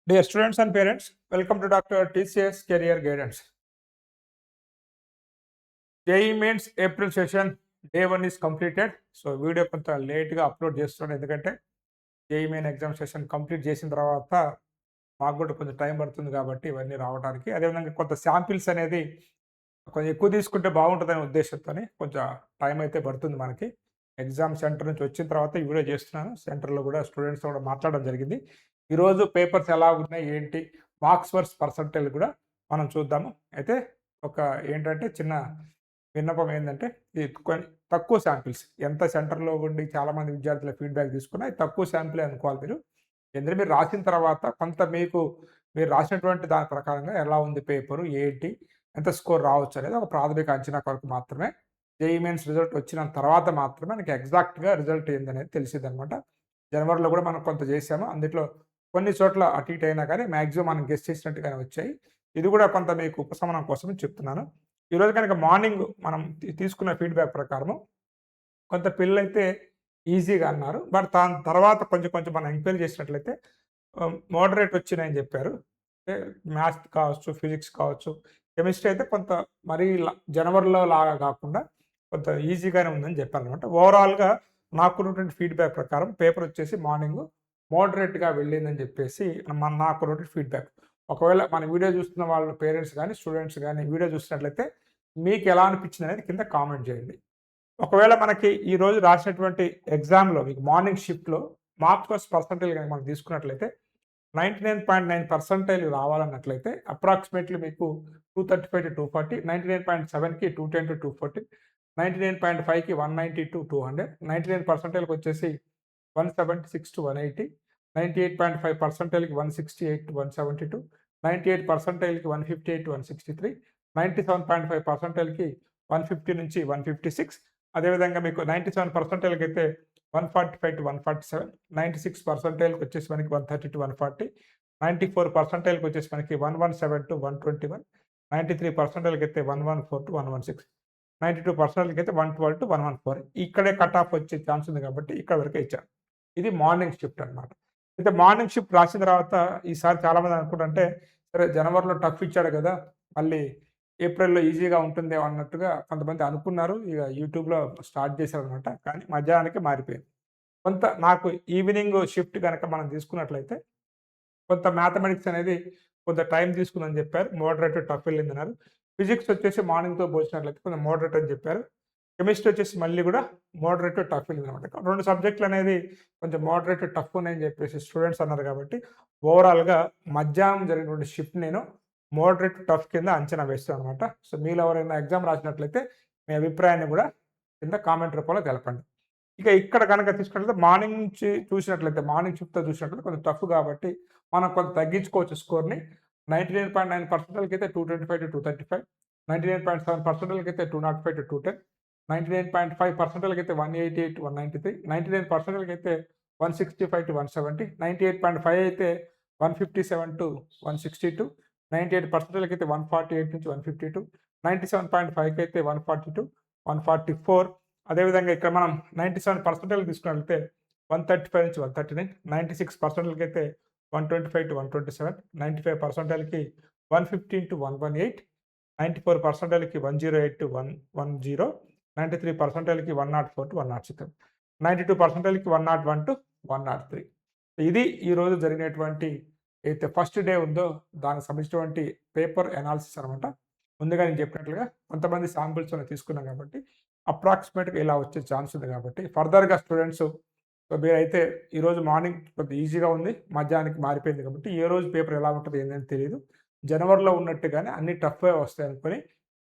Dear students and parents, welcome to Dr. TCS Career Guidance. JEE Mains April session day 1 is completed. So video కొంత లేట్గా upload చేస్తున్నాను ఎందుకంటే JEE main exam session complete చేసిన తర్వాత మాకు కూడా కొంచెం టైం పడుతుంది కాబట్టి ఇవన్నీ రావడానికి. అదేవిధంగా కొంత శాంపిల్స్ అనేది కొంచెం ఎక్కువ తీసుకుంటే బాగుంటుందనే ఉద్దేశంతో కొంచెం టైం అయితే పడుతుంది మనకి. ఎగ్జామ్ సెంటర్ నుంచి వచ్చిన తర్వాత ఈ వీడియో చేస్తున్నాను. సెంటర్లో కూడా స్టూడెంట్స్తో కూడా మాట్లాడడం జరిగింది. ఈరోజు పేపర్స్ ఎలా ఉన్నాయి ఏంటి, మార్క్స్ వర్స్ పర్సంటేజ్ కూడా మనం చూద్దాము. అయితే ఒక ఏంటంటే చిన్న విన్నపం ఏంటంటే ఇది తక్కువ శాంపిల్స్, ఎంత సెంటర్లో ఉండి చాలామంది విద్యార్థుల ఫీడ్బ్యాక్ తీసుకున్నా తక్కువ శాంపిలే అనుకోవాలి మీరు. ఎందుకంటే మీరు రాసిన తర్వాత కొంత మీరు రాసినటువంటి దాని ప్రకారంగా ఎలా ఉంది పేపరు, ఏంటి, ఎంత స్కోర్ రావచ్చు అనేది ఒక ప్రాథమిక అంచనా కొరకు మాత్రమే. JEE మెయిన్స్ రిజల్ట్ వచ్చిన తర్వాత మాత్రమే మనకి ఎగ్జాక్ట్గా రిజల్ట్ ఏందనేది తెలిసిందనమాట. జనవరిలో కూడా మనం కొంత చేసాము. అందులో కొన్ని చోట్ల అటు ఇటు అయినా కానీ మ్యాక్సిమం మనం గెస్ చేసినట్టుగానే వచ్చాయి. ఇది కూడా కొంత మీకు ఉపశమనం కోసం చెప్తున్నాను. ఈరోజు కనుక మార్నింగ్ మనం తీసుకున్న ఫీడ్బ్యాక్ ప్రకారము కొంత పిల్లలైతే ఈజీగా అన్నారు. బట్ దాని తర్వాత కొంచెం కొంచెం మనం ఎంక్వైరీ చేసినట్లయితే మోడరేట్ వచ్చినాయని చెప్పారు. మ్యాథ్స్ కావచ్చు, ఫిజిక్స్ కావచ్చు, కెమిస్ట్రీ అయితే కొంత మరీ జనవరిలో లాగా కాకుండా కొంత ఈజీగానే ఉందని చెప్పారనమాట. ఓవరాల్గా నాకున్నటువంటి ఫీడ్బ్యాక్ ప్రకారం పేపర్ వచ్చేసి మార్నింగ్ మోడరేట్గా వెళ్ళిందని చెప్పేసి నాకున్నటువంటి ఫీడ్బ్యాక్. ఒకవేళ మన వీడియో చూస్తున్న వాళ్ళ పేరెంట్స్ కానీ స్టూడెంట్స్ కానీ వీడియో చూసినట్లయితే మీకు ఎలా అనిపించింది అనేది కింద కామెంట్ చేయండి. ఒకవేళ మనకి ఈరోజు రాసినటువంటి ఎగ్జామ్లో మీకు మార్నింగ్ షిఫ్ట్లో మార్క్స్ పర్సంటేజ్ కనుక మనం తీసుకున్నట్లయితే 99.9% రావాలన్నట్లయితే అప్రాక్సిమేట్లీ మీకు 235 to 240, 99.7కి 210 to 240, 99.5కి 190 to 200, 99%కి వచ్చేసి 176 to 180, 98.5%కి 168 to 172, 98%కి 158 to 163, 97.5%కి 150 నుంచి 156. అదేవిధంగా మీకు 97%కి అయితే 145 to 147, 96%కి వచ్చేసి మనకి 130 to 140, 94%కి వచ్చేసి మనకి 117 to 121, 93%కి అయితే 114 to 116, 92%కి అయితే 112 to 114. ఇక్కడే కట్ ఆఫ్ వచ్చే ఛాన్స్ ఉంది కాబట్టి ఇక్కడ వరకే ఇచ్చారు. ఇది మార్నింగ్ షిఫ్ట్ అనమాట. అయితే మార్నింగ్ షిఫ్ట్ రాసిన తర్వాత ఈసారి చాలామంది అనుకుంటుంటే సరే జనవరిలో టఫ్ ఇచ్చాడు కదా, మళ్ళీ ఏప్రిల్‌లో ఈజీగా ఉంటుందేమో అన్నట్టుగా కొంతమంది అనుకున్నారు. ఇక యూట్యూబ్‌లో స్టార్ట్ చేశారనమాట. కానీ మధ్యాహ్నానికి మారిపోయింది. కొంత నాకు ఈవినింగ్ షిఫ్ట్ కనుక మనం తీసుకున్నట్లయితే కొంత మ్యాథమెటిక్స్ అనేది కొంత టైం తీసుకుందని చెప్పారు. Moderate tough వెళ్ళిందన్నారు. ఫిజిక్స్ వచ్చేసి మార్నింగ్‌తో పోల్చినట్లయితే కొంచెం మోడరేట్ అని చెప్పారు. కెమిస్ట్రీ వచ్చేసి మళ్ళీ కూడా మోడరేట్ టఫ్ వెళ్ళిందనమాట. 2 సబ్జెక్టులు అనేది కొంచెం మోడరేట్ టఫ్ ఉన్నాయని చెప్పేసి స్టూడెంట్స్ అన్నారు కాబట్టి ఓవరాల్‌గా మధ్యాహ్నం జరిగినటువంటి షిఫ్ట్ నేను మోడరేట్ టఫ్ కింద అంచనా వేస్తాను అనమాట. సో మీలో ఎవరైనా ఎగ్జామ్ రాసినట్లయితే మీ అభిప్రాయాన్ని కూడా కింద కామెంట్ రూపంలో తెలపండి. ఇక ఇక్కడ కనుక తీసుకున్నట్లయితే మార్నింగ్ నుంచి చూసినట్లయితే మార్నింగ్ షిఫ్ట్‌తో చూసినట్లయితే కొంచెం టఫ్ కాబట్టి మనం కొంత తగ్గించుకోవచ్చు స్కోర్‌ని. 99.9%కి అయితే 225 to 235, 99.7%కి అయితే 205 to 210, 99.5%కి అయితే 188 to 193, 99%కి అయితే 165 to 170, 98.5 అయితే 157 to 162, 98%కి అయితే 148 నుంచి 152, 97.5కి అయితే 142, 144. అదేవిధంగా ఇక్కడ మనం 97% తీసుకున్నట్లయితే 135 నుంచి 139, 96%కి అయితే 125 to 127, 95%కి 115 to 118, 94%కి 108 to 110, 93%కి 104 to 106, 92%కి 101 to 103. ఇది ఈరోజు జరిగినటువంటి అయితే ఫస్ట్ డే ఉందో దానికి సంబంధించినటువంటి పేపర్ అనాలిసిస్ అనమాట. ముందుగా నేను చెప్పినట్లుగా కొంతమంది శాంపిల్స్ తీసుకున్నాం కాబట్టి అప్రాక్సిమేట్గా ఇలా వచ్చే ఛాన్స్ ఉంది కాబట్టి ఫర్దర్గా స్టూడెంట్స్ మీరైతే ఈరోజు మార్నింగ్ కొద్దిగా ఈజీగా ఉంది, మధ్యాహ్నానికి మారిపోయింది కాబట్టి ఏ రోజు పేపర్ ఎలా ఉంటుంది ఏంటని తెలియదు. జనవరిలో ఉన్నట్టుగానే అన్ని టఫ్గా వస్తాయి అనుకొని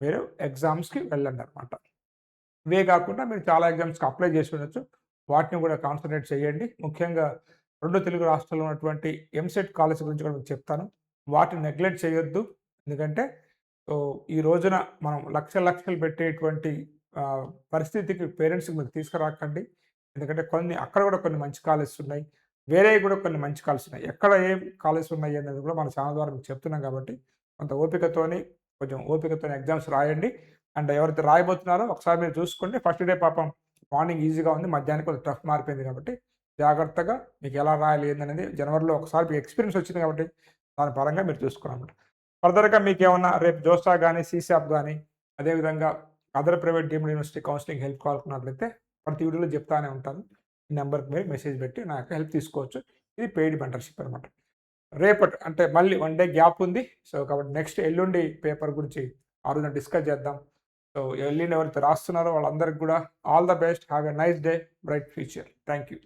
మీరు ఎగ్జామ్స్కి వెళ్ళండి అనమాట. ఇవే కాకుండా మీరు చాలా ఎగ్జామ్స్కి అప్లై చేసి ఉండొచ్చు. వాటిని కూడా కాన్సన్ట్రేట్ చేయండి. ముఖ్యంగా 2 తెలుగు రాష్ట్రాల్లో ఉన్నటువంటి ఎంసెట్ కాలేజ్ గురించి కూడా మీకు చెప్తాను. వాటిని నెగ్లెక్ట్ చేయొద్దు. ఎందుకంటే ఈ రోజున మనం లక్షలు పెట్టేటువంటి పరిస్థితికి పేరెంట్స్‌కి మీరు తీసుకురాకండి. ఎందుకంటే అక్కడ కూడా కొన్ని మంచి కాలేజెస్ ఉన్నాయి. వేరేవి కూడా కొన్ని మంచి కాలేజెస్ ఉన్నాయి. ఎక్కడ ఏం కాలేజెస్ ఉన్నాయి అనేది కూడా మన ఛానల్ ద్వారా మీకు చెప్తున్నాం కాబట్టి కొంచెం ఓపికతోని ఎగ్జామ్స్ రాయండి. అండ్ ఎవరైతే రాయబోతున్నారో ఒకసారి మీరు చూసుకోండి. ఫస్ట్ డే పాపం మార్నింగ్ ఈజీగా ఉంది, మధ్యాహ్నానికి కొంచెం టఫ్ మారిపోయింది కాబట్టి జాగ్రత్తగా మీకు ఎలా రాయాలి ఏందనేది జనవరిలో ఒకసారి మీకు ఎక్స్పీరియన్స్ వచ్చింది కాబట్టి దాని పరంగా మీరు చూసుకోవాలన్నమాట. ఫర్దర్‌గా మీకేమన్నా రేపు జోస్టా గానీ, సీసాప్ గానీ, అదేవిధంగా other private deemed university counselling help కావాలనుకున్నట్లయితే ప్రతి వీడియోలో చెప్తానే ఉంటాను. ఈ నెంబర్‌కి మీరు మెసేజ్ పెట్టి నా యొక్క హెల్ప్ తీసుకోవచ్చు. ఇది పెయిడ్ మెంటర్‌షిప్ అనమాట. రేపటి అంటే మళ్ళీ 1 డే గ్యాప్ ఉంది. సో, కాబట్టి నెక్స్ట్ ఎల్లుండి పేపర్ గురించి ఆ రోజున డిస్కస్ చేద్దాం. సో, ఎల్లుండి ఎవరైతే రాస్తున్నారో వాళ్ళందరికి కూడా all the best. Have a nice day. Bright future. Thank you.